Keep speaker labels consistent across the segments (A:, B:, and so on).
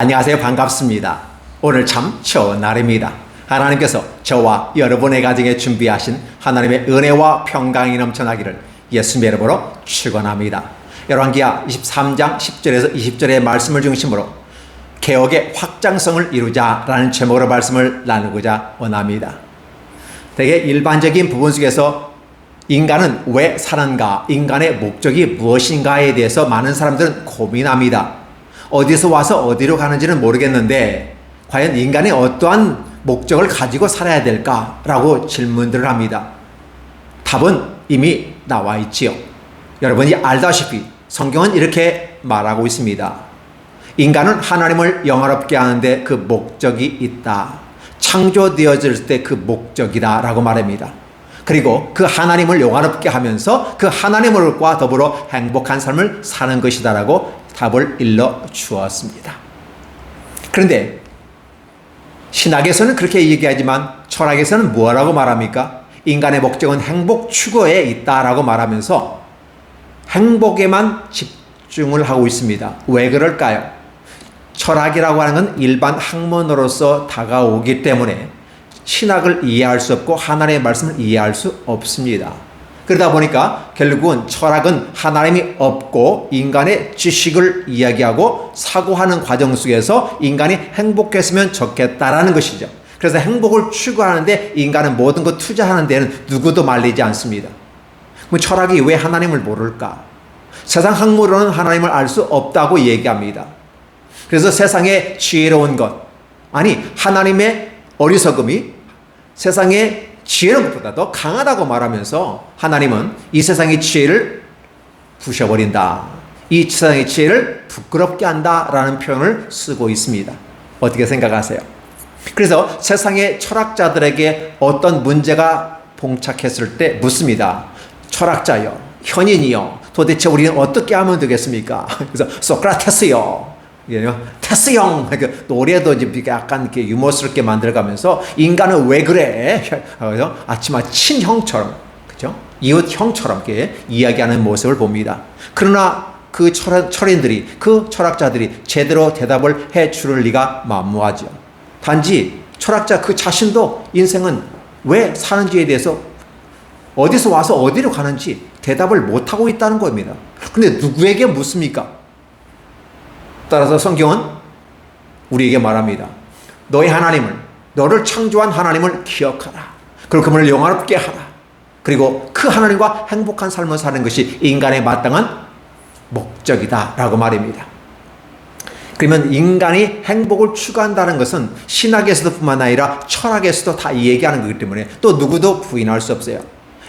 A: 안녕하세요. 반갑습니다. 오늘 참 좋은 날입니다. 하나님께서 저와 여러분의 가정에 준비하신 하나님의 은혜와 평강이 넘쳐나기를 예수님의 이름으로 축원합니다. 열왕기하 23장 10절에서 20절의 말씀을 중심으로 개혁의 확장성을 이루자라는 제목으로 말씀을 나누고자 원합니다. 되게 일반적인 부분 속에서 인간은 왜 사는가, 인간의 목적이 무엇인가에 대해서 많은 사람들은 고민합니다. 어디서 와서 어디로 가는지는 모르겠는데 과연 인간이 어떠한 목적을 가지고 살아야 될까라고 질문들을 합니다. 답은 이미 나와 있지요. 여러분이 알다시피 성경은 이렇게 말하고 있습니다. 인간은 하나님을 영화롭게 하는데 그 목적이 있다. 창조되어질 때 그 목적이다 라고 말합니다. 그리고 그 하나님을 영화롭게 하면서 그 하나님과 더불어 행복한 삶을 사는 것이다 라고 답을 일러 주었습니다. 그런데 신학에서는 그렇게 얘기하지만 철학에서는 뭐라고 말합니까? 인간의 목적은 행복 추구에 있다라고 말하면서 행복에만 집중을 하고 있습니다. 왜 그럴까요? 철학이라고 하는 건 일반 학문으로서 다가오기 때문에 신학을 이해할 수 없고 하나님의 말씀을 이해할 수 없습니다. 그러다 보니까 결국은 철학은 하나님이 없고 인간의 지식을 이야기하고 사고하는 과정 속에서 인간이 행복했으면 좋겠다라는 것이죠. 그래서 행복을 추구하는데 인간은 모든 것 투자하는 데는 누구도 말리지 않습니다. 그럼 철학이 왜 하나님을 모를까? 세상 학문으로는 하나님을 알 수 없다고 얘기합니다. 그래서 세상의 지혜로운 것, 아니 하나님의 어리석음이 세상의 지혜로운 것보다 더 강하다고 말하면서 하나님은 이 세상의 지혜를 부셔버린다. 이 세상의 지혜를 부끄럽게 한다라는 표현을 쓰고 있습니다. 어떻게 생각하세요? 그래서 세상의 철학자들에게 어떤 문제가 봉착했을 때 묻습니다. 철학자요, 현인이요, 도대체 우리는 어떻게 하면 되겠습니까? 그래서 소크라테스요, 테스 형, 노래도 약간 이렇게 유머스럽게 만들어가면서 인간은 왜 그래? 그래서 아침마다 친형처럼, 그죠? 이웃 형처럼 이렇게 이야기하는 모습을 봅니다. 그러나 그 철인들이, 그 철학자들이 제대로 대답을 해 줄 리가 만무하죠. 단지 철학자 그 자신도 인생은 왜 사는지에 대해서 어디서 와서 어디로 가는지 대답을 못하고 있다는 겁니다. 근데 누구에게 묻습니까? 따라서 성경은 우리에게 말합니다. 너의 하나님을, 너를 창조한 하나님을 기억하라. 그리고 그분을 영화롭게 하라. 그리고 그 하나님과 행복한 삶을 사는 것이 인간의 마땅한 목적이다 라고 말입니다. 그러면 인간이 행복을 추구한다는 것은 신학에서도 뿐만 아니라 철학에서도 다 얘기하는 거기 때문에 또 누구도 부인할 수 없어요.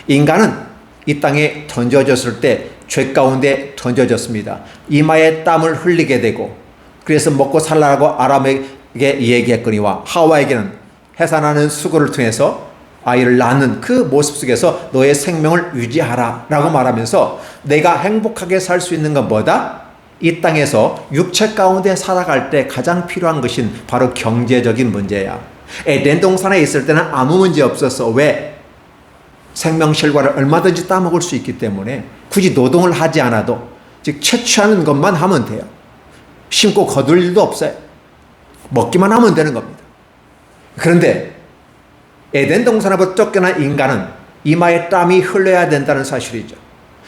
A: 인간은 이 땅에 던져졌을 때 죄 가운데 던져졌습니다. 이마에 땀을 흘리게 되고 그래서 먹고 살라고 아람에게 얘기했거니와 하와에게는 해산하는 수고를 통해서 아이를 낳는 그 모습 속에서 너의 생명을 유지하라 라고 말하면서 내가 행복하게 살 수 있는 건 뭐다? 이 땅에서 육체 가운데 살아갈 때 가장 필요한 것은 바로 경제적인 문제야. 에덴 동산에 있을 때는 아무 문제 없었어. 왜? 생명 실과를 얼마든지 따먹을 수 있기 때문에 굳이 노동을 하지 않아도 즉 채취하는 것만 하면 돼요. 심고 거둘 일도 없어요. 먹기만 하면 되는 겁니다. 그런데 에덴 동산으로부터 쫓겨난 인간은 이마에 땀이 흘러야 된다는 사실이죠.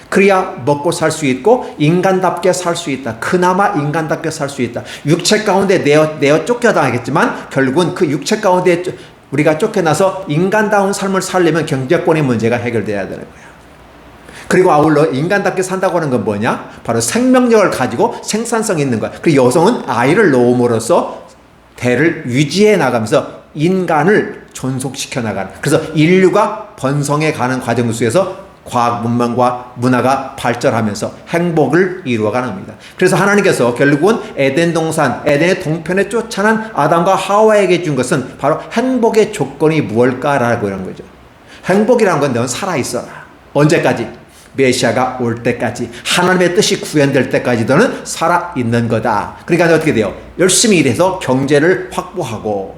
A: 그래야 먹고 살 수 있고 인간답게 살 수 있다. 그나마 인간답게 살 수 있다. 육체 가운데 내어 쫓겨나겠지만 결국은 그 육체 가운데 우리가 쫓겨나서 인간다운 삶을 살려면 경제권의 문제가 해결돼야 되는 거야. 그리고 아울러 인간답게 산다고 하는 건 뭐냐? 바로 생명력을 가지고 생산성 있는 거야. 그리고 여성은 아이를 낳음으로써 대를 유지해 나가면서 인간을 존속시켜 나가는. 그래서 인류가 번성해 가는 과정 속에서 과학 문명과 문화가 발전하면서 행복을 이루어가는 겁니다. 그래서 하나님께서 결국은 에덴 동산, 에덴의 동편에 쫓아난 아담과 하와에게 준 것은 바로 행복의 조건이 무엇일까라고 이런 거죠. 행복이라는 건 넌 살아있어라. 언제까지? 메시아가 올 때까지, 하나님의 뜻이 구현될 때까지 너는 살아있는 거다. 그러니까 어떻게 돼요? 열심히 일해서 경제를 확보하고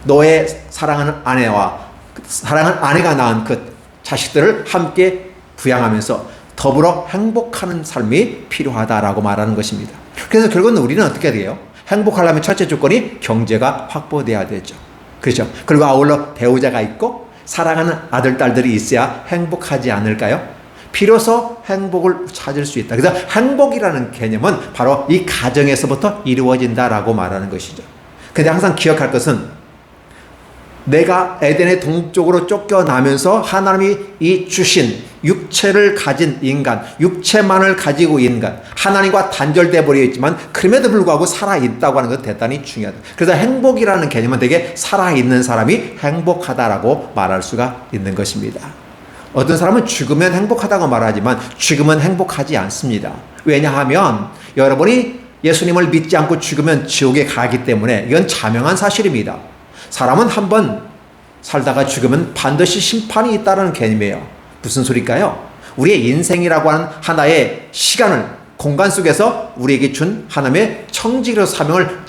A: 너의 사랑하는 아내와 사랑하는 아내가 낳은 그 자식들을 함께 부양하면서 더불어 행복하는 삶이 필요하다라고 말하는 것입니다. 그래서 결국은 우리는 어떻게 돼요? 행복하려면 첫째 조건이 경제가 확보돼야 되죠. 그렇죠. 그리고 아울러 배우자가 있고 사랑하는 아들, 딸들이 있어야 행복하지 않을까요? 비로소 행복을 찾을 수 있다. 그래서 행복이라는 개념은 바로 이 가정에서부터 이루어진다라고 말하는 것이죠. 근데 항상 기억할 것은 내가 에덴의 동쪽으로 쫓겨나면서 하나님이 이 주신 육체를 가진 인간, 육체만을 가지고 인간, 하나님과 단절돼 버려 있지만 그럼에도 불구하고 살아있다고 하는 것 대단히 중요하다. 그래서 행복이라는 개념은 되게 살아있는 사람이 행복하다라고 말할 수가 있는 것입니다. 어떤 사람은 죽으면 행복하다고 말하지만 죽으면 행복하지 않습니다. 왜냐하면 여러분이 예수님을 믿지 않고 죽으면 지옥에 가기 때문에 이건 자명한 사실입니다. 사람은 한번 살다가 죽으면 반드시 심판이 있다는 개념이에요. 무슨 소리일까요? 우리의 인생이라고 하는 하나의 시간을 공간 속에서 우리에게 준 하나님의 청지기로 사명을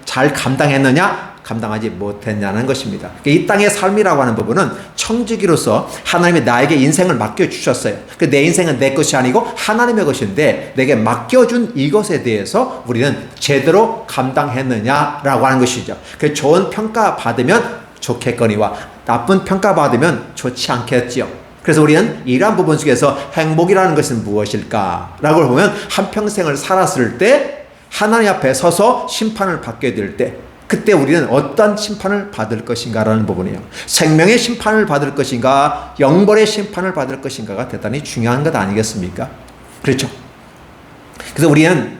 A: 잘 감당했느냐 감당하지 못했냐는 것입니다. 이 땅의 삶이라고 하는 부분은 청지기로서 하나님이 나에게 인생을 맡겨주셨어요. 내 인생은 내 것이 아니고 하나님의 것인데 내게 맡겨준 이것에 대해서 우리는 제대로 감당했느냐라고 하는 것이죠. 좋은 평가 받으면 좋겠거니와 나쁜 평가 받으면 좋지 않겠지요. 그래서 우리는 이러한 부분 속에서 행복이라는 것은 무엇일까라고 보면 한평생을 살았을 때 하나님 앞에 서서 심판을 받게 될 때 그때 우리는 어떤 심판을 받을 것인가라는 부분이에요. 생명의 심판을 받을 것인가 영벌의 심판을 받을 것인가가 대단히 중요한 것 아니겠습니까? 그렇죠. 그래서 우리는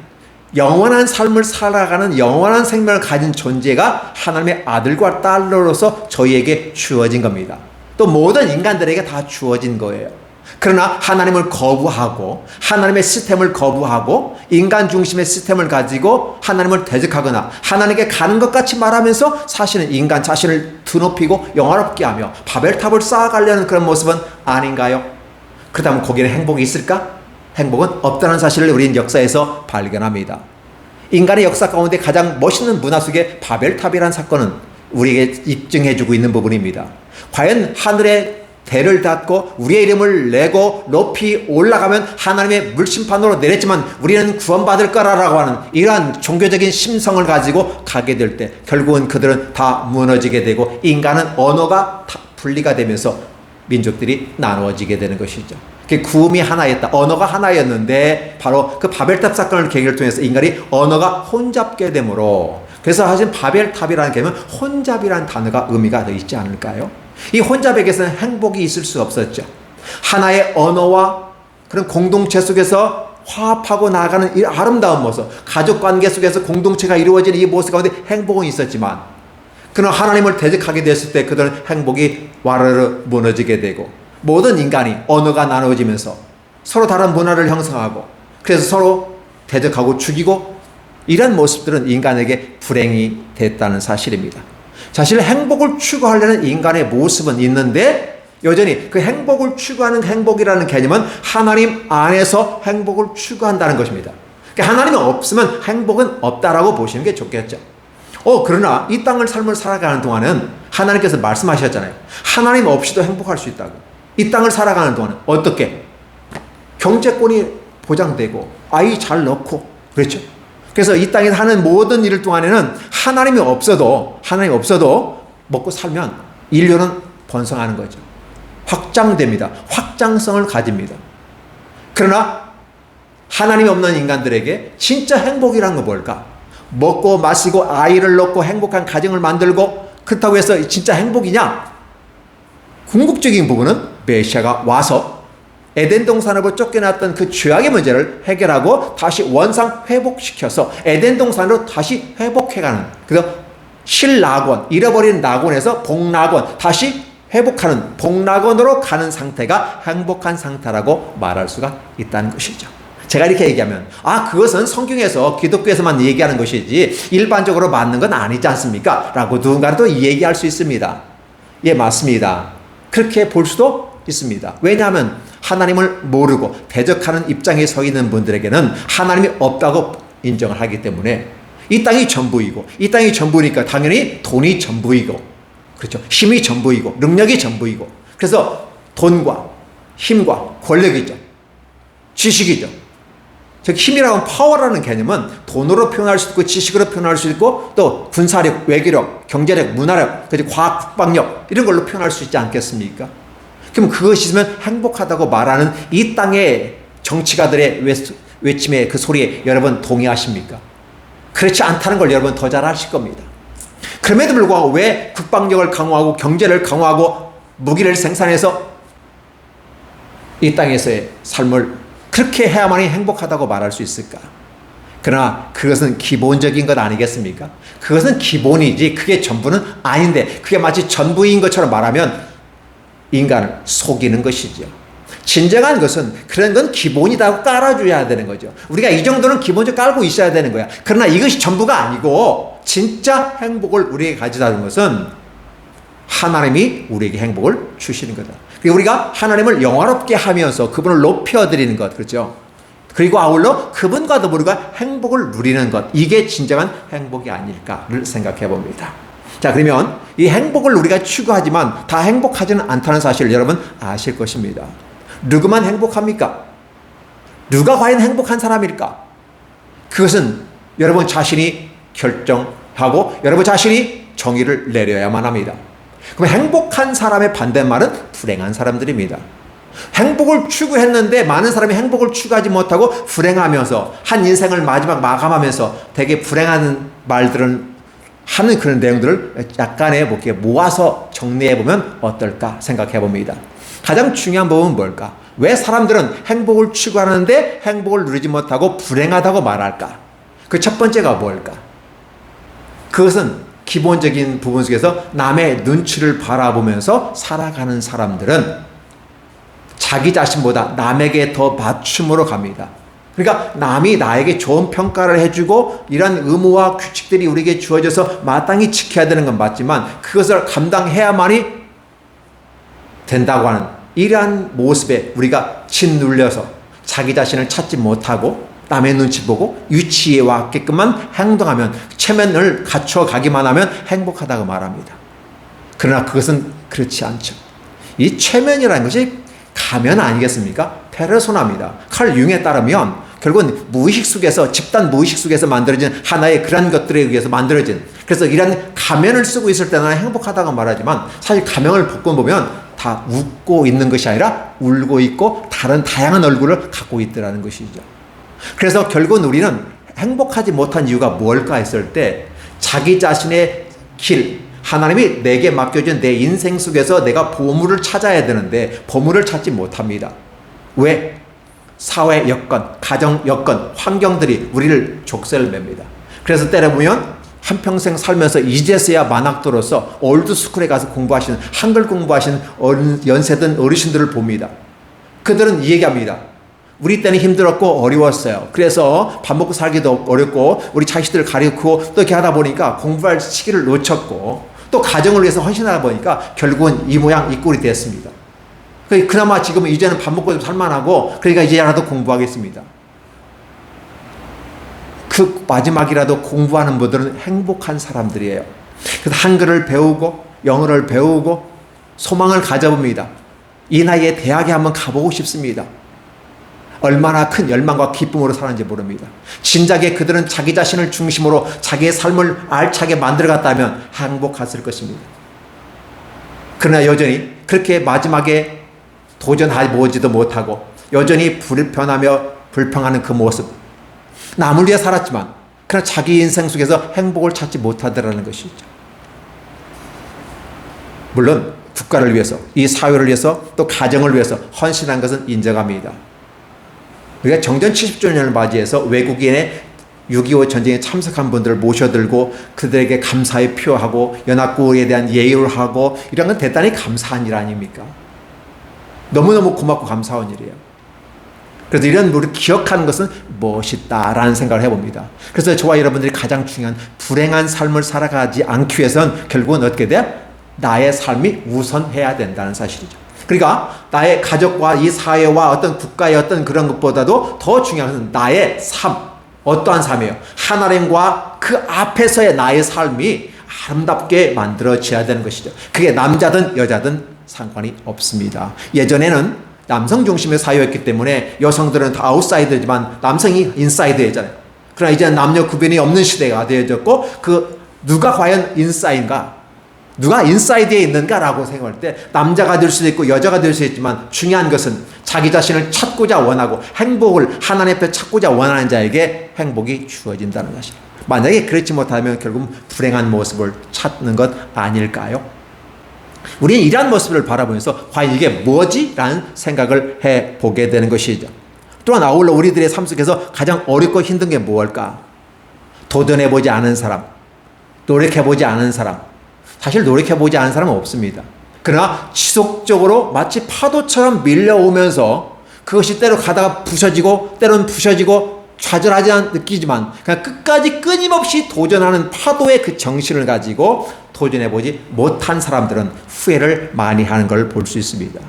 A: 영원한 삶을 살아가는 영원한 생명을 가진 존재가 하나님의 아들과 딸로서 저희에게 주어진 겁니다. 또 모든 인간들에게 다 주어진 거예요. 그러나 하나님을 거부하고 하나님의 시스템을 거부하고 인간 중심의 시스템을 가지고 하나님을 대적하거나 하나님께 가는 것 같이 말하면서 사실은 인간 자신을 드높이고 영화롭게 하며 바벨탑을 쌓아가려는 그런 모습은 아닌가요? 그렇다면 거기는 행복이 있을까? 행복은 없다는 사실을 우리는 역사에서 발견합니다. 인간의 역사 가운데 가장 멋있는 문화 속에 바벨탑이라는 사건은 우리에게 입증해주고 있는 부분입니다. 과연 하늘에 대를 닫고 우리의 이름을 내고 높이 올라가면 하나님의 물심판으로 내렸지만 우리는 구원받을 거라고 하는 이러한 종교적인 심성을 가지고 가게 될 때 결국은 그들은 다 무너지게 되고 인간은 언어가 다 분리가 되면서 민족들이 나누어지게 되는 것이죠. 구음이 하나였다. 언어가 하나였는데 바로 그 바벨탑 사건을 계기를 통해서 인간이 언어가 혼잡게 되므로 그래서 사실 바벨탑이라는 개념은 혼잡이라는 단어가 의미가 더 있지 않을까요? 이 혼잡에게서는 행복이 있을 수 없었죠. 하나의 언어와 그런 공동체 속에서 화합하고 나아가는 이 아름다운 모습, 가족관계 속에서 공동체가 이루어지는 이 모습 가운데 행복은 있었지만 그러나 하나님을 대적하게 됐을 때 그들은 행복이 와르르 무너지게 되고 모든 인간이 언어가 나누어지면서 서로 다른 문화를 형성하고 그래서 서로 대적하고 죽이고 이런 모습들은 인간에게 불행이 됐다는 사실입니다. 사실 행복을 추구하려는 인간의 모습은 있는데 여전히 그 행복을 추구하는 행복이라는 개념은 하나님 안에서 행복을 추구한다는 것입니다. 그러니까 하나님이 없으면 행복은 없다라고 보시는 게 좋겠죠. 그러나 이 땅을 삶을 살아가는 동안은 하나님께서 말씀하셨잖아요. 하나님 없이도 행복할 수 있다고. 이 땅을 살아가는 동안은 어떻게? 경제권이 보장되고 아이 잘 낳고 그렇죠. 그래서 이 땅에서 하는 모든 일 동안에는 하나님이 없어도 먹고 살면 인류는 번성하는 거죠. 확장됩니다. 확장성을 가집니다. 그러나 하나님이 없는 인간들에게 진짜 행복이란 건 뭘까? 먹고 마시고 아이를 낳고 행복한 가정을 만들고 그렇다고 해서 진짜 행복이냐? 궁극적인 부분은 메시아가 와서 에덴 동산으로 쫓겨났던 그 죄악의 문제를 해결하고 다시 원상 회복시켜서 에덴 동산으로 다시 회복해가는 그래서 실낙원, 잃어버린 낙원에서 복낙원, 다시 회복하는 복낙원으로 가는 상태가 행복한 상태라고 말할 수가 있다는 것이죠. 제가 이렇게 얘기하면 그것은 성경에서 기독교에서만 얘기하는 것이지 일반적으로 맞는 건 아니지 않습니까? 라고 누군가는 또 얘기할 수 있습니다. 예, 맞습니다. 그렇게 볼 수도 있습니다. 왜냐하면 하나님을 모르고 대적하는 입장에 서 있는 분들에게는 하나님이 없다고 인정을 하기 때문에 이 땅이 전부이고 이 땅이 전부니까 당연히 돈이 전부이고 그렇죠. 힘이 전부이고 능력이 전부이고 그래서 돈과 힘과 권력이죠. 지식이죠. 즉 힘이라는 파워라는 개념은 돈으로 표현할 수 있고 지식으로 표현할 수 있고 또 군사력, 외교력, 경제력, 문화력, 과학, 국방력 이런 걸로 표현할 수 있지 않겠습니까? 그럼 그것이 있으면 행복하다고 말하는 이 땅의 정치가들의 외침의 그 소리에 여러분 동의하십니까? 그렇지 않다는 걸 여러분 더 잘 아실 겁니다. 그럼에도 불구하고 왜 국방력을 강화하고 경제를 강화하고 무기를 생산해서 이 땅에서의 삶을 그렇게 해야만이 행복하다고 말할 수 있을까? 그러나 그것은 기본적인 것 아니겠습니까? 그것은 기본이지 그게 전부는 아닌데 그게 마치 전부인 것처럼 말하면 인간을 속이는 것이죠. 진정한 것은 그런 건 기본이라고 깔아줘야 되는 거죠. 우리가 이 정도는 기본적으로 깔고 있어야 되는 거야. 그러나 이것이 전부가 아니고 진짜 행복을 우리에게 가져다는 것은 하나님이 우리에게 행복을 주시는 거다. 그리고 우리가 하나님을 영화롭게 하면서 그분을 높여드리는 것, 그렇죠? 그리고 아울러 그분과 더불어 행복을 누리는 것, 이게 진정한 행복이 아닐까를 생각해 봅니다. 자, 그러면 이 행복을 우리가 추구하지만 다 행복하지는 않다는 사실을 여러분 아실 것입니다. 누구만 행복합니까? 누가 과연 행복한 사람일까? 그것은 여러분 자신이 결정하고 여러분 자신이 정의를 내려야만 합니다. 그럼 행복한 사람의 반대말은 불행한 사람들입니다. 행복을 추구했는데 많은 사람이 행복을 추구하지 못하고 불행하면서 한 인생을 마지막 마감하면서 되게 불행한 말들을 하는 그런 내용들을 약간의 모아서 정리해보면 어떨까 생각해 봅니다. 가장 중요한 부분은 뭘까? 왜 사람들은 행복을 추구하는데 행복을 누리지 못하고 불행하다고 말할까? 그 첫 번째가 뭘까? 그것은 기본적인 부분 속에서 남의 눈치를 바라보면서 살아가는 사람들은 자기 자신보다 남에게 더 맞춤으로 갑니다. 그러니까 남이 나에게 좋은 평가를 해주고 이런 의무와 규칙들이 우리에게 주어져서 마땅히 지켜야 되는 건 맞지만 그것을 감당해야만이 된다고 하는 이러한 모습에 우리가 짓눌려서 자기 자신을 찾지 못하고 남의 눈치 보고 유치에 왔게끔만 행동하면 체면을 갖춰가기만 하면 행복하다고 말합니다. 그러나 그것은 그렇지 않죠. 이 체면이라는 것이 가면 아니겠습니까? 페르소나입니다. 칼 융에 따르면 결국은 무의식 속에서 집단 무의식 속에서 만들어진 하나의 그런 것들에 의해서 만들어진 그래서 이런 가면을 쓰고 있을 때는 행복하다고 말하지만 사실 가면을 벗고 보면 다 웃고 있는 것이 아니라 울고 있고 다른 다양한 얼굴을 갖고 있더라는 것이죠. 그래서 결국은 우리는 행복하지 못한 이유가 뭘까 했을 때 자기 자신의 길 하나님이 내게 맡겨준 내 인생 속에서 내가 보물을 찾아야 되는데 보물을 찾지 못합니다. 왜? 사회 여건, 가정 여건, 환경들이 우리를 족쇄를 맵니다. 그래서 때려보면 한평생 살면서 이제서야 만학도로서 올드스쿨에 가서 공부하시는 한글 공부하시는 연세든 어르신들을 봅니다. 그들은 이 얘기합니다. 우리 때는 힘들었고 어려웠어요. 그래서 밥 먹고 살기도 어렵고 우리 자식들을 가르치고 또 이렇게 하다 보니까 공부할 시기를 놓쳤고 또 가정을 위해서 헌신하다 보니까 결국은 이 모양 이 꼴이 됐습니다. 그나마 지금은 이제는 밥 먹고 살만하고 그러니까 이제라도 공부하겠습니다. 그 마지막이라도 공부하는 분들은 행복한 사람들이에요. 그래서 한글을 배우고 영어를 배우고 소망을 가져봅니다. 이 나이에 대학에 한번 가보고 싶습니다. 얼마나 큰 열망과 기쁨으로 사는지 모릅니다. 진작에 그들은 자기 자신을 중심으로 자기의 삶을 알차게 만들어갔다면 행복했을 것입니다. 그러나 여전히 그렇게 마지막에 도전해보지도 못하고 여전히 불편하며 불평하는 그 모습 남을 위해 살았지만 그러나 자기 인생 속에서 행복을 찾지 못하더라는 것이죠. 물론 국가를 위해서 이 사회를 위해서 또 가정을 위해서 헌신한 것은 인정합니다. 우리가 정전 70주년을 맞이해서 외국인의 6.25 전쟁에 참석한 분들을 모셔들고 그들에게 감사의 표하고 연합국에 대한 예의를 하고 이런 건 대단히 감사한 일 아닙니까? 너무너무 고맙고 감사한 일이에요. 그래서 이런 우리를 기억하는 것은 멋있다라는 생각을 해봅니다. 그래서 저와 여러분들이 가장 중요한 불행한 삶을 살아가지 않기 위해서는 결국은 어떻게 돼? 나의 삶이 우선해야 된다는 사실이죠. 그러니까 나의 가족과 이 사회와 어떤 국가의 어떤 그런 것보다도 더 중요한 것은 나의 삶, 어떠한 삶이에요? 하나님과 그 앞에서의 나의 삶이 아름답게 만들어져야 되는 것이죠. 그게 남자든 여자든 상관이 없습니다. 예전에는 남성 중심의 사회였기 때문에 여성들은 다 아웃사이드지만 남성이 인사이드였잖아요. 그러나 이제 남녀 구분이 없는 시대가 되어졌고 누가 과연 인사인가? 누가 인사이드에 있는가라고 생각할 때 남자가 될 수도 있고 여자가 될 수 있지만 중요한 것은 자기 자신을 찾고자 원하고 행복을 하나님 앞에 찾고자 원하는 자에게 행복이 주어진다는 것이죠. 만약에 그렇지 못하면 결국 불행한 모습을 찾는 것 아닐까요? 우리는 이러한 모습을 바라보면서 과연 이게 뭐지? 라는 생각을 해보게 되는 것이죠. 또한 아울러 우리들의 삶 속에서 가장 어렵고 힘든 게 무엇일까? 도전해보지 않은 사람, 노력해보지 않은 사람, 사실 노력해보지 않은 사람은 없습니다. 그러나 지속적으로 마치 파도처럼 밀려오면서 그것이 때로 가다가 부서지고 때로는 부서지고 좌절하지 느끼지만 그냥 끝까지 끊임없이 도전하는 파도의 그 정신을 가지고 도전해보지 못한 사람들은 후회를 많이 하는 걸 볼 수 있습니다.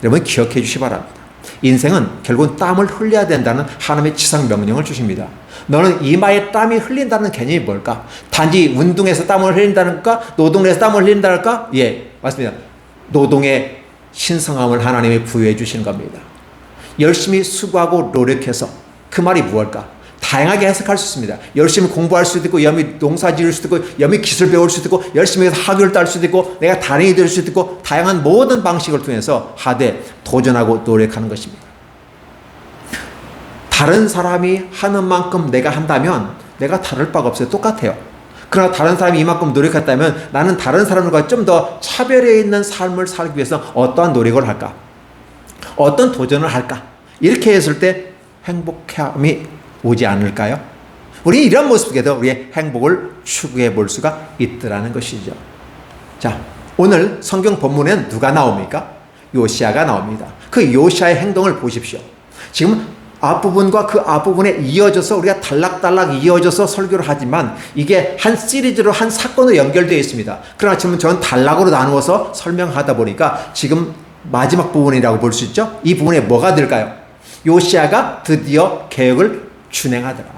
A: 여러분 기억해 주시기 바랍니다. 인생은 결국은 땀을 흘려야 된다는 하나님의 지상 명령을 주십니다. 너는 이마에 땀이 흘린다는 개념이 뭘까? 단지 운동에서 땀을 흘린다는가? 노동에서 땀을 흘린다는가? 예, 맞습니다. 노동의 신성함을 하나님이 부여해 주시는 겁니다. 열심히 수고하고 노력해서 그 말이 무엇일까? 다양하게 해석할 수 있습니다. 열심히 공부할 수도 있고 열심히 농사 지을 수도 있고 열심히 기술 배울 수도 있고 열심히 해서 학위를 딸 수도 있고 내가 단행이 될 수도 있고 다양한 모든 방식을 통해서 하되 도전하고 노력하는 것입니다. 다른 사람이 하는 만큼 내가 한다면 내가 다를 바가 없어요. 똑같아요. 그러나 다른 사람이 이만큼 노력했다면 나는 다른 사람들과 좀 더 차별해 있는 삶을 살기 위해서 어떠한 노력을 할까? 어떤 도전을 할까? 이렇게 했을 때 행복함이 오지 않을까요? 우리 이런 모습 속에서 우리의 행복을 추구해 볼 수가 있더라는 것이죠. 자, 오늘 성경 본문에는 누가 나옵니까? 요시아가 나옵니다. 그 요시아의 행동을 보십시오. 지금 앞부분과 그 앞부분에 이어져서 우리가 단락단락 이어져서 설교를 하지만 이게 한 시리즈로 한 사건으로 연결되어 있습니다. 그러나 지금 저는 단락으로 나누어서 설명하다 보니까 지금 마지막 부분이라고 볼 수 있죠. 이 부분에 뭐가 될까요? 요시아가 드디어 개혁을 준행하더라.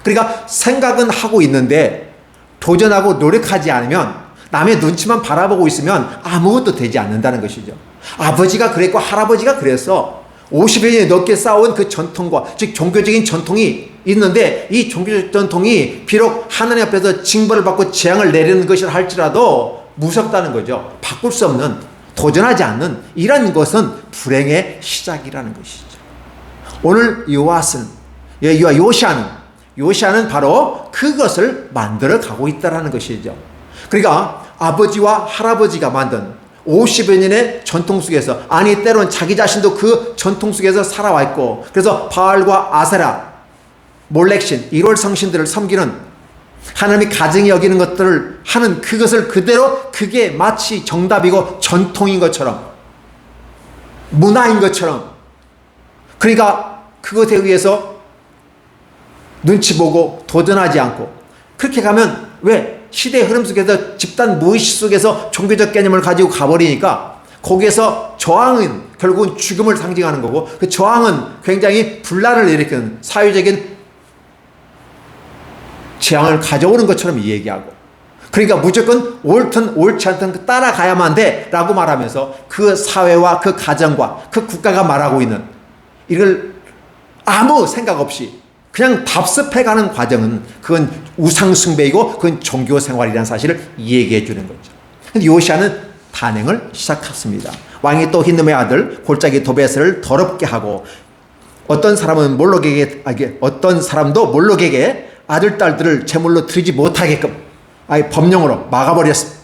A: 그러니까 생각은 하고 있는데 도전하고 노력하지 않으면 남의 눈치만 바라보고 있으면 아무것도 되지 않는다는 것이죠. 아버지가 그랬고 할아버지가 그랬어. 50여 년이 넘게 쌓아온 그 전통과 즉 종교적인 전통이 있는데 이 종교적 전통이 비록 하나님 앞에서 징벌을 받고 재앙을 내리는 것이라 할지라도 무섭다는 거죠. 바꿀 수 없는 도전하지 않는 이런 것은 불행의 시작이라는 것이죠. 오늘 요시아는 바로 그것을 만들어 가고 있다는 것이죠. 그러니까 아버지와 할아버지가 만든 50여 년의 전통 속에서 아니 때로는 자기 자신도 그 전통 속에서 살아왔고 그래서 바알과 아세라, 몰렉신, 1월 성신들을 섬기는 하나님이 가증히 여기는 것들을 하는 그것을 그대로 그게 마치 정답이고 전통인 것처럼 문화인 것처럼 그러니까 그것에 의해서 눈치 보고 도전하지 않고 그렇게 가면 왜 시대의 흐름 속에서 집단 무의식 속에서 종교적 개념을 가지고 가버리니까 거기에서 저항은 결국은 죽음을 상징하는 거고 그 저항은 굉장히 분란을 일으키는 사회적인 재앙을 가져오는 것처럼 얘기하고 그러니까 무조건 옳든 옳지 않든 따라가야만 돼 라고 말하면서 그 사회와 그 가정과 그 국가가 말하고 있는 이걸 아무 생각 없이 그냥 답습해가는 과정은 그건 우상숭배이고 그건 종교생활이라는 사실을 얘기해 주는 거죠. 근데 요시아는 단행을 시작했습니다. 왕이 또 흰놈의 아들 골짜기 도베스를 더럽게 하고 어떤 사람도 몰록에게 아들 딸들을 제물로 드리지 못하게끔 아예 법령으로 막아버렸습니다.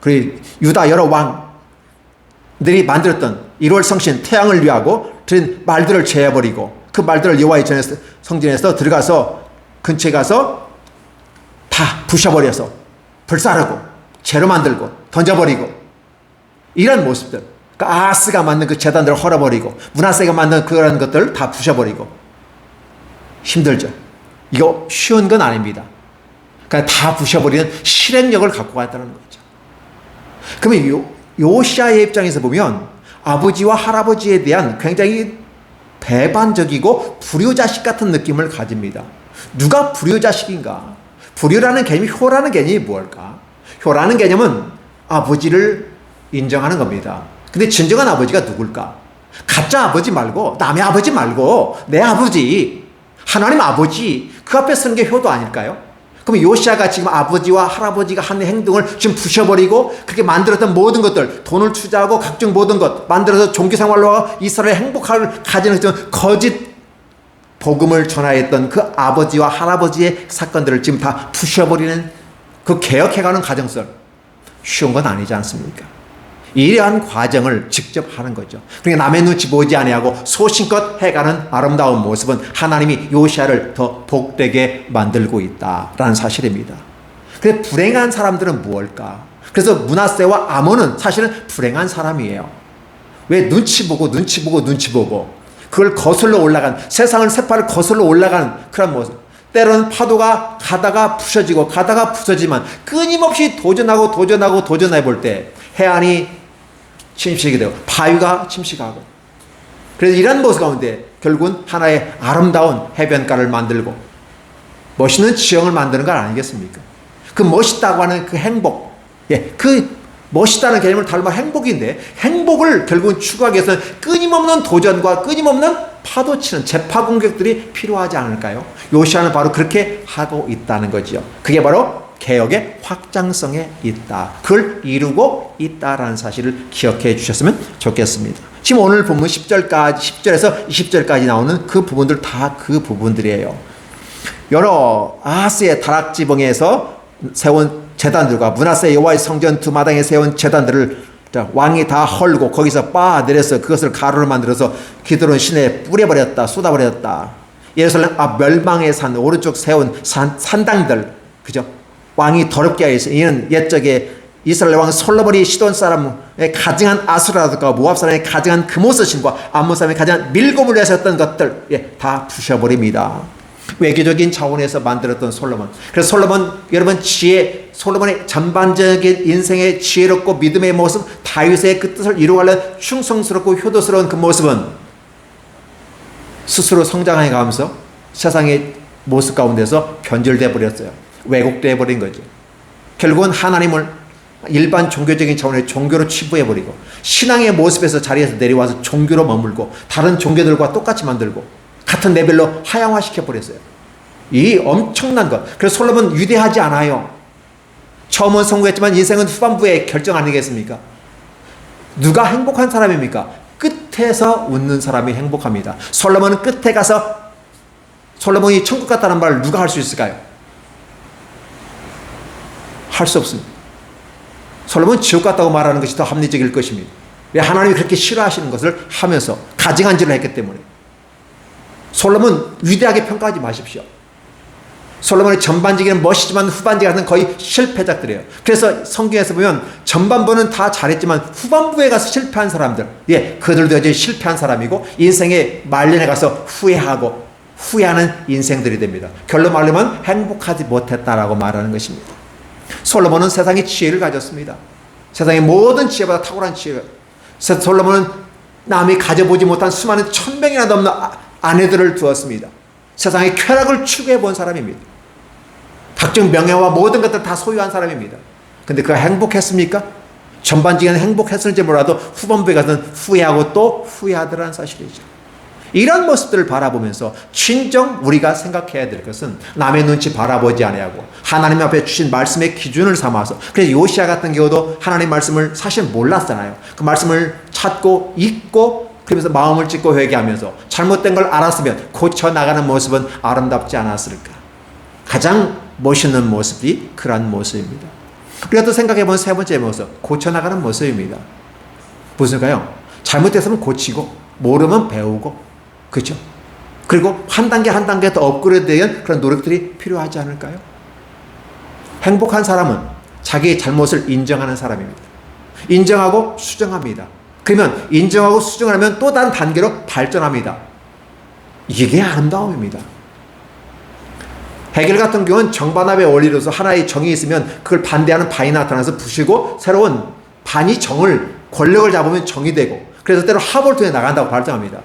A: 그리고 유다 여러 왕들이 만들었던 1월 성신 태양을 위하고 드린 말들을 제해버리고 그 말들을 여호와의 성전에서 들어가서 근처에 가서 다 부셔버려서 불사르고 재로 만들고 던져버리고 이런 모습들 그러니까 아하스가 만든 그 제단들을 헐어버리고 므낫세가 만든 그런 것들을 다 부셔버리고 힘들죠. 이거 쉬운 건 아닙니다. 그러니까 다 부셔버리는 실행력을 갖고 갔다는 거죠. 그러면 요시아의 입장에서 보면 아버지와 할아버지에 대한 굉장히 배반적이고 불효자식 같은 느낌을 가집니다. 누가 불효자식인가? 불효라는 개념이 효라는 개념이 무엇일까? 효라는 개념은 아버지를 인정하는 겁니다. 근데 진정한 아버지가 누굴까? 가짜 아버지 말고 남의 아버지 말고 내 아버지, 하나님 아버지 그 앞에 서는 게 효도 아닐까요? 그럼 요시아가 지금 아버지와 할아버지가 한 행동을 지금 부셔버리고 그렇게 만들었던 모든 것들, 돈을 투자하고 각종 모든 것 만들어서 종교생활로 이스라엘 행복을 가지는 거짓 복음을 전하였던 그 아버지와 할아버지의 사건들을 지금 다 부셔버리는 그 개혁해가는 과정설, 쉬운 건 아니지 않습니까? 이러한 과정을 직접 하는 거죠. 그러니까 남의 눈치 보지 아니하고 소신껏 해가는 아름다운 모습은 하나님이 요시아를 더 복되게 만들고 있다라는 사실입니다. 근데 불행한 사람들은 무엇일까? 그래서 므낫세와 아몬은 사실은 불행한 사람이에요. 왜? 눈치 보고 그걸 거슬러 올라간, 세상을 새파를 거슬러 올라가는 그런 모습. 때로는 파도가 가다가 부서지만 끊임없이 도전해 볼 때 해안이 침식이 되고 바위가 침식하고, 그래서 이런 모습 가운데 결국은 하나의 아름다운 해변가를 만들고 멋있는 지형을 만드는 것 아니겠습니까? 그 멋있다고 하는 그 행복, 그 멋있다는 개념을 닮아 행복인데, 행복을 결국은 추구하기 위해서는 끊임없는 도전과 끊임없는 파도치는 재파 공격들이 필요하지 않을까요? 요시아는 바로 그렇게 하고 있다는 거죠. 그게 바로 개혁의 확장성에 있다. 그걸 이루고 있다라는 사실을 기억해 주셨으면 좋겠습니다. 지금 오늘 본문 10절에서 20절까지 나오는 그 부분들 다 그 부분들이에요. 여러 아하스의 다락지붕에서 세운 제단들과 므낫세 여호와의 성전 두 마당에 세운 제단들을 왕이 다 헐고 거기서 빻아내려서 그것을 가루로 만들어서 기드론 시내에 뿌려버렸다, 쏟아버렸다. 예루살렘 앞 멸망의 산 오른쪽 세운 산당들, 그죠? 왕이 더럽게 하여서 이는 옛적에 이스라엘 왕 솔로몬이 시돈 사람의 가증한 아수라든가 모압 사람의 가증한 금옷을 신고 암몬 사람의 가증한 밀고물 내셨던 것들 다 부셔버립니다. 외교적인 차원에서 만들었던 솔로몬. 그래서 솔로몬, 여러분 솔로몬의 전반적인 인생의 지혜롭고 믿음의 모습, 다윗의 그 뜻을 이루어가려는 충성스럽고 효도스러운 그 모습은 스스로 성장해 가면서 세상의 모습 가운데서 변절돼 버렸어요. 왜곡돼 버린 거죠. 결국은 하나님을 일반 종교적인 차원의 종교로 치부해 버리고 신앙의 모습에서 자리에서 내려와서 종교로 머물고 다른 종교들과 똑같이 만들고 같은 레벨로 하향화시켜 버렸어요. 이 엄청난 것. 그래서 솔로몬 위대하지 않아요. 처음은 성공했지만 인생은 후반부의 결정 아니겠습니까? 누가 행복한 사람입니까? 끝에서 웃는 사람이 행복합니다. 솔로몬은 끝에 가서 솔로몬이 천국 갔다는 말을 누가 할 수 있을까요? 할 수 없습니다. 솔로몬은 지옥 갔다고 말하는 것이 더 합리적일 것입니다. 왜? 하나님이 그렇게 싫어하시는 것을 하면서 가증한지를 했기 때문에. 솔로몬 위대하게 평가하지 마십시오. 솔로몬의 전반적인 멋이지만 후반적인 거의 실패작들이에요. 그래서 성경에서 보면 전반부는 다 잘했지만 후반부에 가서 실패한 사람들, 그들도 이제 실패한 사람이고 인생의 말년에 가서 후회하는 인생들이 됩니다. 결론 말하면 행복하지 못했다라고 말하는 것입니다. 솔로몬은 세상의 지혜를 가졌습니다. 세상의 모든 지혜보다 탁월한 지혜. 솔로몬은 남이 가져보지 못한 수많은 1000명이나 넘는 아내들을 두었습니다. 세상의 쾌락을 추구해 본 사람입니다. 각종 명예와 모든 것들 다 소유한 사람입니다. 근데 그가 행복했습니까? 전반적인 행복했을지 몰라도 후반부에 가서는 후회하고 또 후회하더라는 사실이죠. 이런 모습들을 바라보면서 진정 우리가 생각해야 될 것은 남의 눈치 바라보지 아니하고 하나님 앞에 주신 말씀의 기준을 삼아서, 그래서 요시아 같은 경우도 하나님 말씀을 사실 몰랐잖아요. 그 말씀을 찾고 읽고 그러면서 마음을 찢고 회개하면서 잘못된 걸 알았으면 고쳐나가는 모습은 아름답지 않았을까. 가장 멋있는 모습이 그러한 모습입니다. 우리가 또 생각해보면 세 번째 모습, 고쳐나가는 모습입니다. 무슨가요? 잘못됐으면 고치고 모르면 배우고, 그렇죠? 그리고 한 단계 한 단계 더 업그레이드되는 그런 노력들이 필요하지 않을까요? 행복한 사람은 자기의 잘못을 인정하는 사람입니다. 인정하고 수정합니다. 그러면 인정하고 수정하면 또 다른 단계로 발전합니다. 이게 아름다움입니다. 해겔 같은 경우는 정반합의 원리로서 하나의 정이 있으면 그걸 반대하는 반이 나타나서 부시고 새로운 반이 권력을 잡으면 정이 되고, 그래서 때로 합을 통해 나간다고 발전합니다.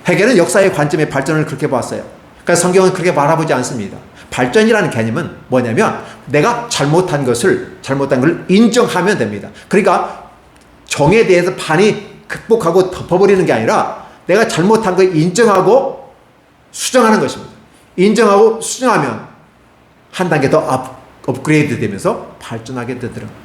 A: 해겔은 역사의 관점의 발전을 그렇게 봤어요. 그래서 성경은 그렇게 바라보지 않습니다. 발전이라는 개념은 뭐냐면 내가 잘못한 걸 인정하면 됩니다. 그러니까 정에 대해서 반이 극복하고 덮어버리는 게 아니라 내가 잘못한 걸 인정하고 수정하는 것입니다. 인정하고 수정하면 한 단계 더 업그레이드 되면서 발전하게 되더라고요.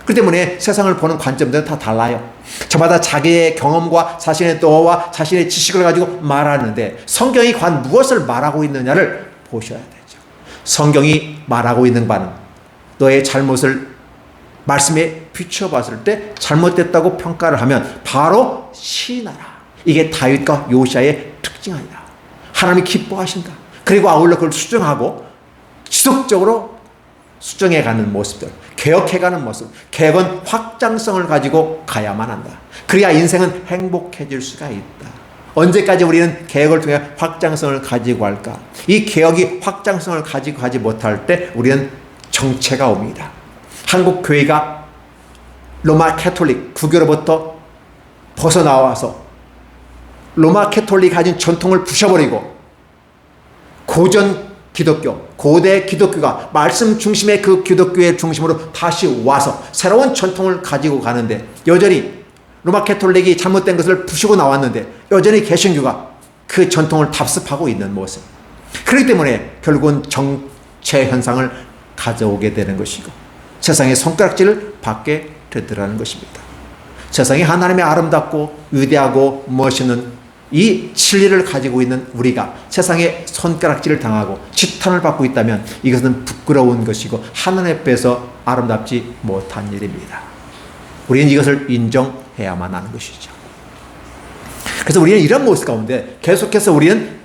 A: 그 때문에 세상을 보는 관점들은 다 달라요. 저마다 자기의 경험과 자신의 노하우와 자신의 지식을 가지고 말하는데 성경이 과연 무엇을 말하고 있느냐를 보셔야 되죠. 성경이 말하고 있는 바는 너의 잘못을 말씀에 비춰봤을 때 잘못됐다고 평가를 하면 바로 시인하라. 이게 다윗과 요시아의 특징 아니라 하나님이 기뻐하신다. 그리고 아울러 그걸 수정하고 지속적으로 수정해가는 모습들, 개혁해가는 모습. 개혁은 확장성을 가지고 가야만 한다. 그래야 인생은 행복해질 수가 있다. 언제까지 우리는 개혁을 통해 확장성을 가지고 할까? 이 개혁이 확장성을 가지고 가지 못할 때 우리는 정체가 옵니다. 한국 교회가 로마 캐톨릭 구교로부터 벗어나와서 로마 캐톨릭이 가진 전통을 부셔버리고 고전 기독교, 고대 기독교가 말씀 중심의 그 기독교의 중심으로 다시 와서 새로운 전통을 가지고 가는데 여전히 로마 캐톨릭이 잘못된 것을 부수고 나왔는데 여전히 개신교가 그 전통을 답습하고 있는 모습. 그렇기 때문에 결국은 정체 현상을 가져오게 되는 것이고 세상의 손가락질을 받게 되더라는 것입니다. 세상이 하나님의 아름답고 위대하고 멋있는 이 진리를 가지고 있는 우리가 세상에 손가락질을 당하고 지탄을 받고 있다면 이것은 부끄러운 것이고 하나님 앞에서 아름답지 못한 일입니다. 우리는 이것을 인정해야만 하는 것이죠. 그래서 우리는 이런 모습 가운데 계속해서 우리는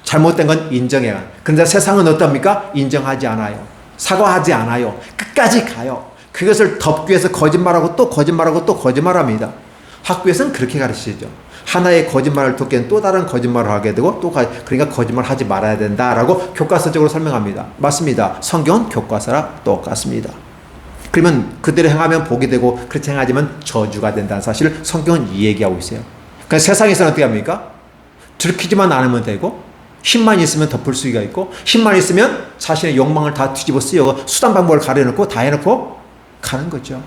A: 잘못된 건 인정해야 해요. 그런데 세상은 어떻습니까? 인정하지 않아요. 사과하지 않아요. 끝까지 가요. 그것을 덮기 위해서 거짓말하고 또 거짓말하고 또 거짓말합니다. 학교에서는 그렇게 가르치죠. 하나의 거짓말을 듣기엔 또 다른 거짓말을 하게 되고 그러니까 거짓말하지 말아야 된다라고 교과서적으로 설명합니다. 맞습니다. 성경은 교과서랑 똑같습니다. 그러면 그대로 행하면 복이 되고 그렇게 행하지만 저주가 된다는 사실을 성경은 이 얘기하고 있어요. 그러니까 세상에서는 어떻게 합니까? 들키지만 않으면 되고 힘만 있으면 덮을 수가 있고 힘만 있으면 자신의 욕망을 다 뒤집어 쓰여 수단 방법을 가려놓고 다 해놓고 가는 거죠.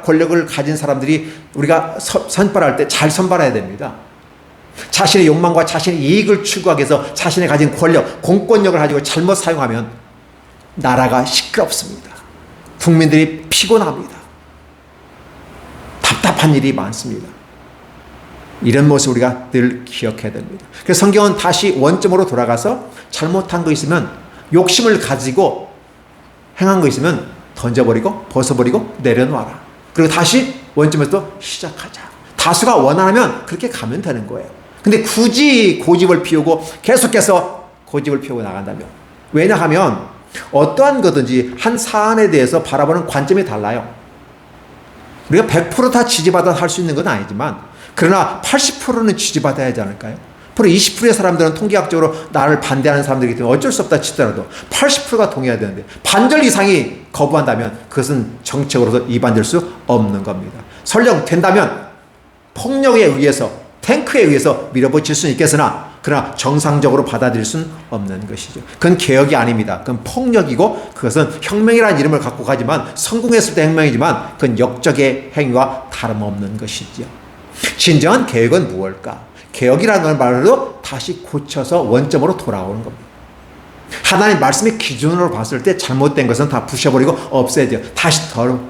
A: 권력을 가진 사람들이 우리가 선발할 때 잘 선발해야 됩니다. 자신의 욕망과 자신의 이익을 추구하기 위해서 자신의 가진 권력, 공권력을 가지고 잘못 사용하면 나라가 시끄럽습니다. 국민들이 피곤합니다. 답답한 일이 많습니다. 이런 모습 우리가 늘 기억해야 됩니다. 그래서 성경은 다시 원점으로 돌아가서 잘못한 거 있으면 욕심을 가지고 행한 거 있으면 던져버리고 벗어버리고 내려놔라. 그리고 다시 원점에서 시작하자. 다수가 원하면 그렇게 가면 되는 거예요. 근데 굳이 고집을 피우고 계속해서 고집을 피우고 나간다면 왜냐하면 어떠한 거든지 한 사안에 대해서 바라보는 관점이 달라요. 우리가 100% 다 지지받아 할 수 있는 건 아니지만 그러나 80%는 지지받아야 하지 않을까요? 20%의 사람들은 통계학적으로 나를 반대하는 사람들이기 때문에 어쩔 수 없다 치더라도 80%가 동의해야 되는데 반절 이상이 거부한다면 그것은 정책으로서 위반될 수 없는 겁니다. 설령 된다면 폭력에 의해서 탱크에 의해서 밀어붙일 수는 있겠으나 그러나 정상적으로 받아들일 수는 없는 것이죠. 그건 개혁이 아닙니다. 그건 폭력이고 그것은 혁명이라는 이름을 갖고 가지만 성공했을 때 혁명이지만 그건 역적의 행위와 다름없는 것이죠. 진정한 개혁은 무엇일까? 개혁이라는 말로 다시 고쳐서 원점으로 돌아오는 겁니다. 하나님 말씀의 기준으로 봤을 때 잘못된 것은 다 부셔버리고 없애야 돼요. 다시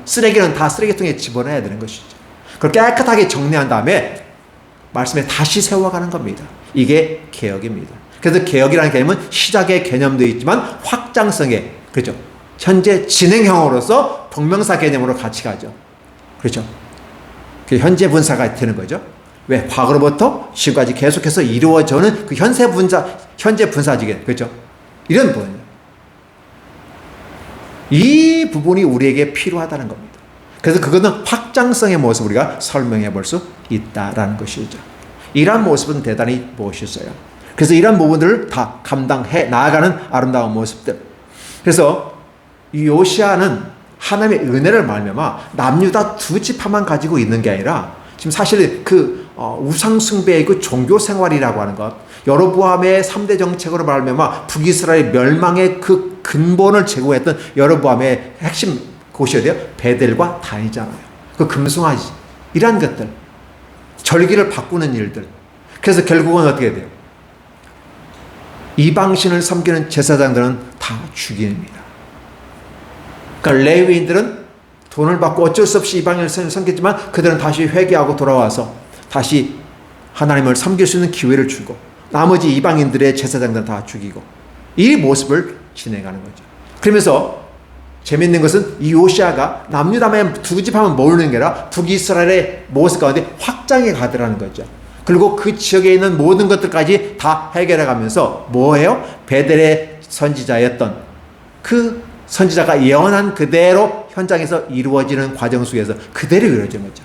A: 쓰레기는 다 쓰레기통에 집어넣어야 되는 것이죠. 그걸 깨끗하게 정리한 다음에 말씀에 다시 세워가는 겁니다. 이게 개혁입니다. 그래서 개혁이라는 개념은 시작의 개념도 있지만 확장성의 그렇죠. 현재 진행형으로서 동명사 개념으로 같이 가죠. 그렇죠. 그 현재 분사가 되는 거죠. 왜? 과거로부터 지금까지 계속해서 이루어져는 그 현재 분사지게 그렇죠? 이런 부분이에요. 이 부분이 우리에게 필요하다는 겁니다. 그래서 그거는 확장성의 모습 우리가 설명해 볼 수 있다라는 것이죠. 이러한 모습은 대단히 멋있어요. 그래서 이러한 부분들을 다 감당해 나아가는 아름다운 모습들. 그래서 이 요시아는 하나님의 은혜를 말미암아 남유다 두 지파만 가지고 있는 게 아니라 지금 사실 우상숭배의 그 종교 생활이라고 하는 것, 여로보암의 3대 정책으로 말하면 북이스라엘 멸망의 그 근본을 제공했던 여로보암의 핵심 곳이 어디예요? 베델과 단이잖아요. 그 금송아지. 이런 것들, 절기를 바꾸는 일들. 그래서 결국은 어떻게 돼요? 이방신을 섬기는 제사장들은 다 죽입니다. 그러니까 레위인들은 돈을 받고 어쩔 수 없이 이방인을 섬겼지만 그들은 다시 회개하고 돌아와서 다시 하나님을 섬길 수 있는 기회를 주고 나머지 이방인들의 제사장들은 다 죽이고 이 모습을 진행하는 거죠. 그러면서 재밌는 것은 이 요시아가 남유다만 두 집 하면 모르는 게 아니라 북이스라엘의 모습 가운데 확장해 가더라는 거죠. 그리고 그 지역에 있는 모든 것들까지 다 해결해 가면서 뭐예요? 베델의 선지자였던 그 선지자가 예언한 그대로 현장에서 이루어지는 과정 속에서 그대로 이루어진 거죠.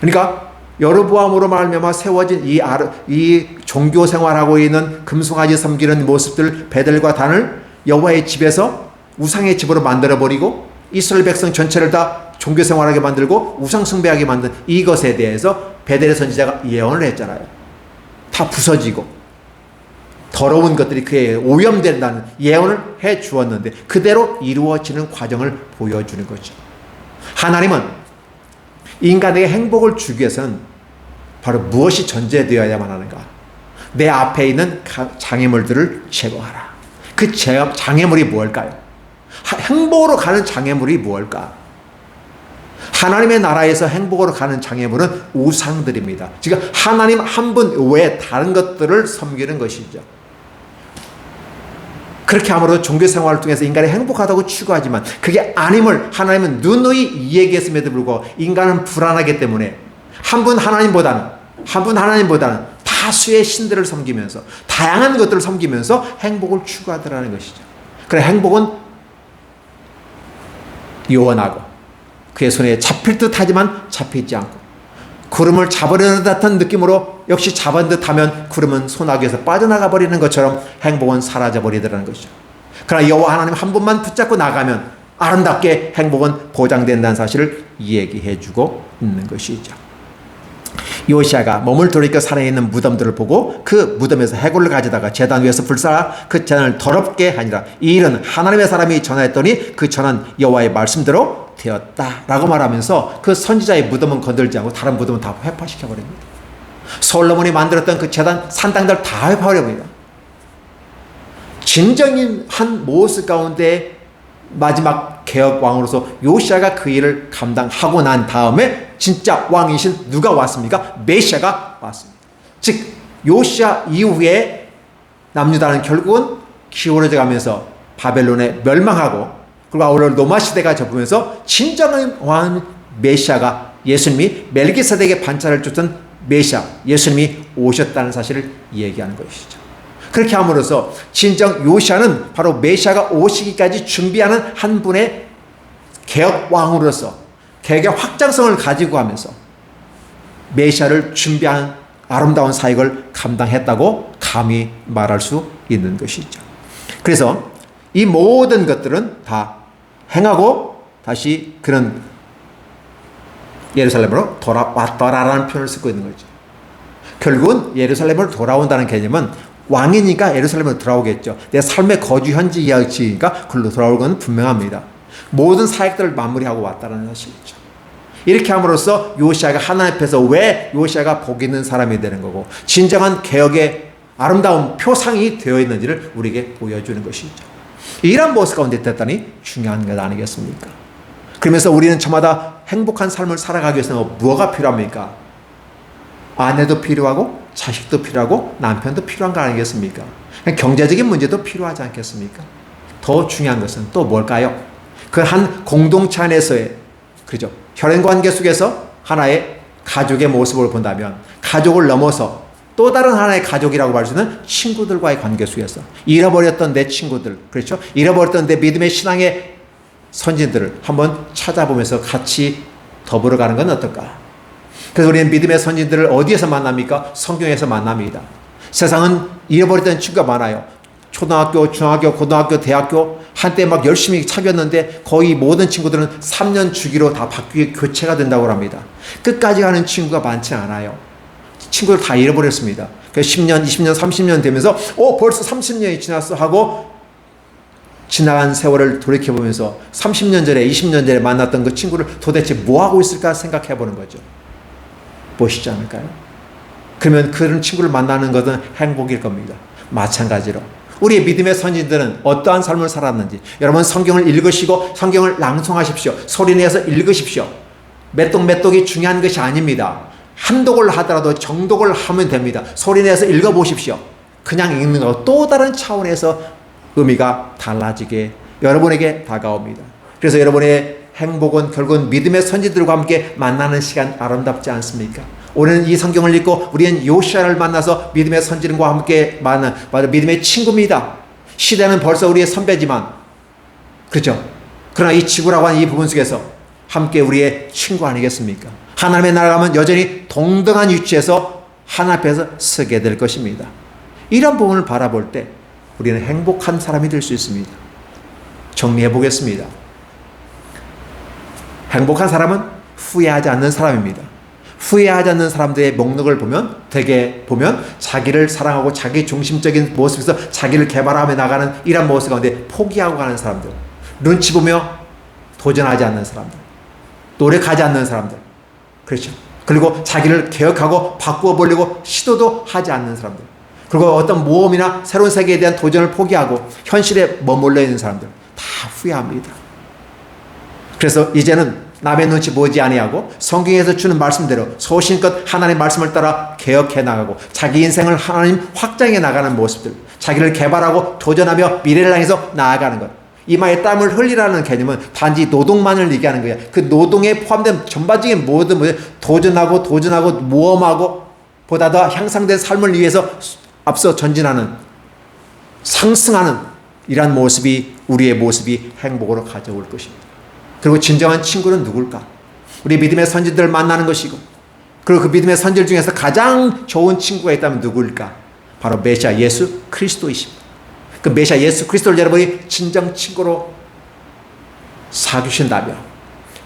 A: 그러니까 여로보암으로 말미암아 세워진 이 종교 생활하고 있는 금송아지 섬기는 모습들 베델과 단을 여호와의 집에서 우상의 집으로 만들어버리고 이스라엘 백성 전체를 다 종교 생활하게 만들고 우상 숭배하게 만든 이것에 대해서 베델의 선지자가 예언을 했잖아요. 다 부서지고 더러운 것들이 그에 오염된다는 예언을 해 주었는데 그대로 이루어지는 과정을 보여주는 거죠. 하나님은 인간에게 행복을 주기 위해서는 바로 무엇이 전제되어야만 하는가? 내 앞에 있는 장애물들을 제거하라. 그 장애물이 무엇일까요? 행복으로 가는 장애물이 무엇일까? 하나님의 나라에서 행복으로 가는 장애물은 우상들입니다. 지금 하나님 한 분 외에 다른 것들을 섬기는 것이죠. 그렇게 함으로 종교 생활을 통해서 인간이 행복하다고 추구하지만 그게 아님을 하나님은 누누이 얘기했음에도 불구하고 인간은 불안하기 때문에 한 분 하나님보다는 다수의 신들을 섬기면서 다양한 것들을 섬기면서 행복을 추구하더라는 것이죠. 그래 행복은 요원하고 그의 손에 잡힐 듯 하지만 잡히지 않고 구름을 잡으려는 듯한 느낌으로 역시 잡은 듯 하면 구름은 소나기에서 빠져나가 버리는 것처럼 행복은 사라져 버리더라는 것이죠. 그러나 여호와 하나님 한 분만 붙잡고 나가면 아름답게 행복은 보장된다는 사실을 얘기해 주고 있는 것이죠. 요시아가 몸을 돌이켜 살아있는 무덤들을 보고 그 무덤에서 해골을 가져다가 제단 위에서 불사라 그 제단을 더럽게 하니라. 이 일은 하나님의 사람이 전하였더니 그 전한 여호와의 말씀대로 되었다라고 말하면서 그 선지자의 무덤은 건들지 않고 다른 무덤은 다 회파시켜 버립니다. 솔로몬이 만들었던 그 제단 산당들 다 회파버립니다. 진정인 한 모습 가운데 마지막 개혁 왕으로서 요시아가 그 일을 감당하고 난 다음에 진짜 왕이신 누가 왔습니까? 메시아가 왔습니다. 즉 요시아 이후에 남유다는 결국은 기울어져 가면서 바벨론에 멸망하고 그리고 오늘 로마 시대가 접으면서 진정한 왕 메시아가 예수님이 멜기세덱의 반차를 쫓은 메시아 예수님이 오셨다는 사실을 얘기하는 것이죠. 그렇게 함으로써 진정 요시아는 바로 메시아가 오시기까지 준비하는 한 분의 개혁 왕으로서 개혁의 확장성을 가지고 하면서 메시아를 준비하는 아름다운 사역을 감당했다고 감히 말할 수 있는 것이죠. 그래서 이 모든 것들은 다 행하고 다시 그는 예루살렘으로 돌아왔더라라는 표현을 쓰고 있는 거죠. 결국은 예루살렘으로 돌아온다는 개념은 왕이니까 예루살렘으로 돌아오겠죠. 내 삶의 거주 현지이니까 그걸로 돌아올 건 분명합니다. 모든 사역들을 마무리하고 왔다는 사실이죠. 이렇게 함으로써 요시아가 하나님 앞에서 왜 요시아가 복 있는 사람이 되는 거고 진정한 개혁의 아름다운 표상이 되어 있는지를 우리에게 보여주는 것이죠. 이런 모습 가운데 됐다니 중요한 것 아니겠습니까? 그러면서 우리는 저마다 행복한 삶을 살아가기 위해서는 뭐가 필요합니까? 아내도 필요하고 자식도 필요하고 남편도 필요한 거 아니겠습니까? 경제적인 문제도 필요하지 않겠습니까? 더 중요한 것은 또 뭘까요? 그 한 공동체 안에서의 그죠? 혈연관계 속에서 하나의 가족의 모습을 본다면 가족을 넘어서 또 다른 하나의 가족이라고 할 수 있는 친구들과의 관계 속에서 잃어버렸던 내 친구들, 그렇죠? 잃어버렸던 내 믿음의 신앙의 선진들을 한번 찾아보면서 같이 더불어가는 건 어떨까? 그래서 우리는 믿음의 선진들을 어디에서 만납니까? 성경에서 만납니다. 세상은 잃어버렸던 친구가 많아요. 초등학교, 중학교, 고등학교, 대학교 한때 막 열심히 사귀었는데 거의 모든 친구들은 3년 주기로 다 바뀌게 교체가 된다고 합니다. 끝까지 가는 친구가 많지 않아요. 친구를 다 잃어버렸습니다. 그래서 10년, 20년, 30년 되면서 벌써 30년이 지났어 하고 지나간 세월을 돌이켜보면서 30년 전에 20년 전에 만났던 그 친구를 도대체 뭐하고 있을까 생각해 보는 거죠. 보시지 않을까요? 그러면 그런 친구를 만나는 것은 행복일 겁니다. 마찬가지로 우리의 믿음의 선진들은 어떠한 삶을 살았는지 여러분 성경을 읽으시고 성경을 낭송하십시오. 소리내서 읽으십시오. 맷독이 중요한 것이 아닙니다. 한 독을 하더라도 정독을 하면 됩니다. 소리내서 읽어보십시오. 그냥 읽는 거 또 다른 차원에서 의미가 달라지게 여러분에게 다가옵니다. 그래서 여러분의 행복은 결국은 믿음의 선지들과 함께 만나는 시간 아름답지 않습니까? 오늘은 이 성경을 읽고 우리는 요시아를 만나서 믿음의 선지들과 함께 만난 믿음의 친구입니다. 시대는 벌써 우리의 선배지만 그렇죠? 그러나 이 지구라고 하는 이 부분 속에서 함께 우리의 친구 아니겠습니까? 하나님의 나라가 하면 여전히 동등한 위치에서 하나님 앞에서 서게 될 것입니다. 이런 부분을 바라볼 때 우리는 행복한 사람이 될 수 있습니다. 정리해 보겠습니다. 행복한 사람은 후회하지 않는 사람입니다. 후회하지 않는 사람들의 목록을 보면 대개 보면 자기를 사랑하고 자기 중심적인 모습에서 자기를 개발하며 나가는 이런 모습 가운데 포기하고 가는 사람들, 눈치 보며 도전하지 않는 사람들, 노력하지 않는 사람들, 그렇죠. 그리고 자기를 개혁하고 바꾸어 보려고 시도도 하지 않는 사람들, 그리고 어떤 모험이나 새로운 세계에 대한 도전을 포기하고 현실에 머물러 있는 사람들 다 후회합니다. 그래서 이제는 남의 눈치 보지 아니하고 성경에서 주는 말씀대로 소신껏 하나님의 말씀을 따라 개혁해 나가고 자기 인생을 하나님 확장해 나가는 모습들, 자기를 개발하고 도전하며 미래를 향해서 나아가는 것. 이마에 땀을 흘리라는 개념은 단지 노동만을 얘기하는 거예요. 그 노동에 포함된 전반적인 모든 도전하고 모험하고 보다 더 향상된 삶을 위해서 앞서 전진하는 상승하는 이러한 모습이 우리의 모습이 행복으로 가져올 것입니다. 그리고 진정한 친구는 누굴까? 우리 믿음의 선지들을 만나는 것이고 그리고 그 믿음의 선지들 중에서 가장 좋은 친구가 있다면 누구일까? 바로 메시아 예수 그리스도이십니다. 그 메시아 예수 그리스도를 여러분이 진정 친구로 사주신다면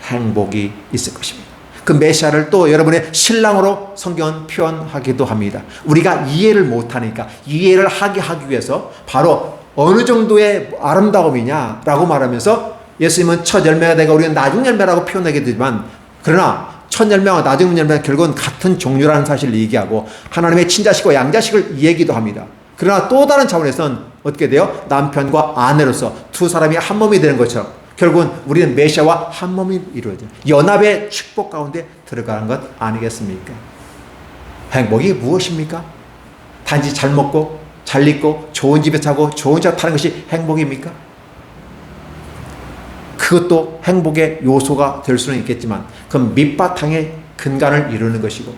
A: 행복이 있을 것입니다. 그 메시아를 또 여러분의 신랑으로 성경은 표현하기도 합니다. 우리가 이해를 못하니까 이해를 하게 하기 위해서 바로 어느 정도의 아름다움이냐라고 말하면서 예수님은 첫 열매가 되고 우리는 나중 열매라고 표현하게 되지만 그러나 첫 열매와 나중 열매는 결국은 같은 종류라는 사실을 얘기하고 하나님의 친자식과 양자식을 얘기도 합니다. 그러나 또 다른 차원에서는 어떻게 돼요? 남편과 아내로서 두 사람이 한 몸이 되는 것처럼 결국은 우리는 메시아와 한 몸이 이루어져요. 연합의 축복 가운데 들어가는 것 아니겠습니까? 행복이 무엇입니까? 단지 잘 먹고 잘 입고 좋은 집에 사고 좋은 차 타는 것이 행복입니까? 그것도 행복의 요소가 될 수는 있겠지만 그건 밑바탕의 근간을 이루는 것이고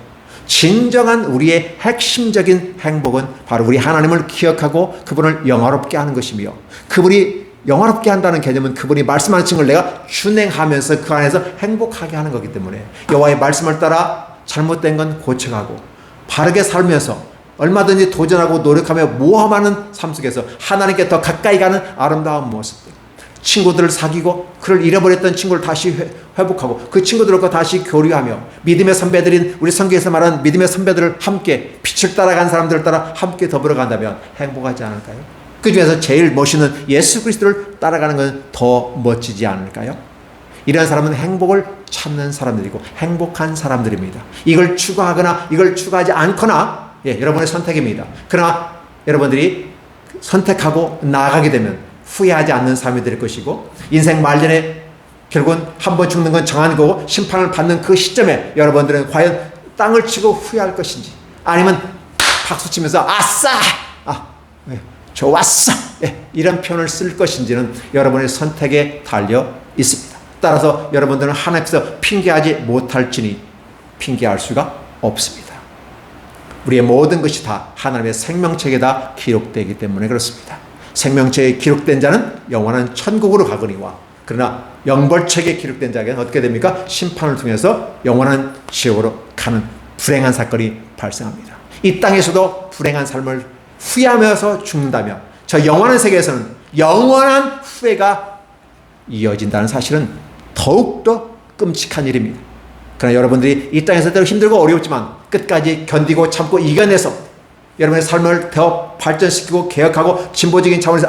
A: 진정한 우리의 핵심적인 행복은 바로 우리 하나님을 기억하고 그분을 영화롭게 하는 것이며 그분이 영화롭게 한다는 개념은 그분이 말씀하신 걸 내가 준행하면서 그 안에서 행복하게 하는 거기 때문에 여호와의 말씀을 따라 잘못된 건 고쳐가고 바르게 살면서 얼마든지 도전하고 노력하며 모험하는 삶 속에서 하나님께 더 가까이 가는 아름다운 모습들, 친구들을 사귀고 그를 잃어버렸던 친구를 다시 회복하고 그 친구들과 다시 교류하며 믿음의 선배들인 우리 성경에서 말하는 믿음의 선배들을 함께 빛을 따라간 사람들을 따라 함께 더불어 간다면 행복하지 않을까요? 그 중에서 제일 멋있는 예수 그리스도를 따라가는 건 더 멋지지 않을까요? 이런 사람은 행복을 찾는 사람들이고 행복한 사람들입니다. 이걸 추구하거나 이걸 추구하지 않거나 여러분의 선택입니다. 그러나 여러분들이 선택하고 나아가게 되면 후회하지 않는 삶이 될 것이고 인생 말년에 결국은 한번 죽는 건 정한 거고 심판을 받는 그 시점에 여러분들은 과연 땅을 치고 후회할 것인지 아니면 박수치면서 아싸! 좋았어! 이런 표현을 쓸 것인지는 여러분의 선택에 달려 있습니다. 따라서 여러분들은 하나님께서 핑계하지 못할지니 핑계할 수가 없습니다. 우리의 모든 것이 다 하나님의 생명책에다 기록되기 때문에 그렇습니다. 생명책에 기록된 자는 영원한 천국으로 가거니와 그러나 영벌책에 기록된 자에게는 어떻게 됩니까? 심판을 통해서 영원한 지옥으로 가는 불행한 사건이 발생합니다. 이 땅에서도 불행한 삶을 후회하면서 죽는다면 저 영원한 세계에서는 영원한 후회가 이어진다는 사실은 더욱더 끔찍한 일입니다. 그러나 여러분들이 이 땅에서도 힘들고 어렵지만 끝까지 견디고 참고 이겨내서 여러분의 삶을 더 발전시키고 개혁하고 진보적인 차원에서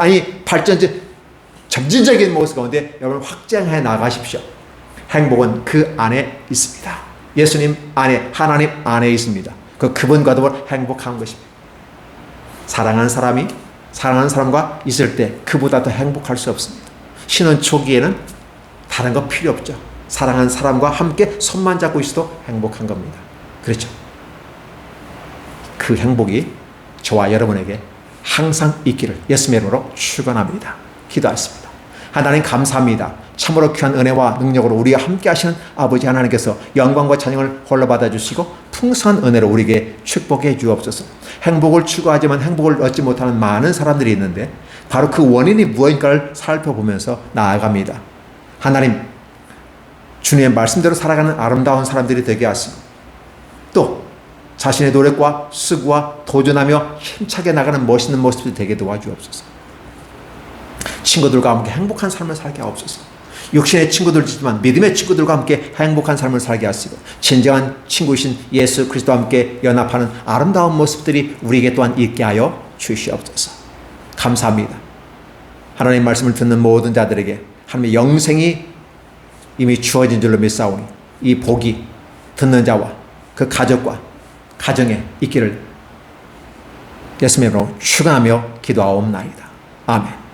A: 점진적인 모습 가운데 여러분 확장해 나가십시오. 행복은 그 안에 있습니다. 예수님 안에, 하나님 안에 있습니다. 그분과 더불어 행복한 것입니다. 사랑하는 사람과 있을 때 그보다 더 행복할 수 없습니다. 신혼 초기에는 다른 거 필요 없죠. 사랑하는 사람과 함께 손만 잡고 있어도 행복한 겁니다. 그렇죠? 그 행복이 저와 여러분에게 항상 있기를 예수님의 이름으로 축원합니다. 기도하겠습니다. 하나님 감사합니다. 참으로 귀한 은혜와 능력으로 우리와 함께 하시는 아버지 하나님께서 영광과 찬양을 홀로 받아주시고 풍성한 은혜로 우리에게 축복해 주옵소서. 행복을 추구하지만 행복을 얻지 못하는 많은 사람들이 있는데 바로 그 원인이 무엇인가를 살펴보면서 나아갑니다. 하나님, 주님의 말씀대로 살아가는 아름다운 사람들이 되게 하시고 또 자신의 노력과 수고와 도전하며 힘차게 나가는 멋있는 모습이 되게 도와주옵소서. 친구들과 함께 행복한 삶을 살게 하옵소서. 육신의 친구들이지만 믿음의 친구들과 함께 행복한 삶을 살게 하시고 진정한 친구이신 예수 그리스도와 함께 연합하는 아름다운 모습들이 우리에게 또한 있게 하여 주시옵소서. 감사합니다. 하나님 말씀을 듣는 모든 자들에게 하나님의 영생이 이미 주어진 줄로 믿사오니 이 복이 듣는 자와 그 가족과 가정에 있기를 예수님의 이름으로 축원하며 기도하옵나이다. 아멘.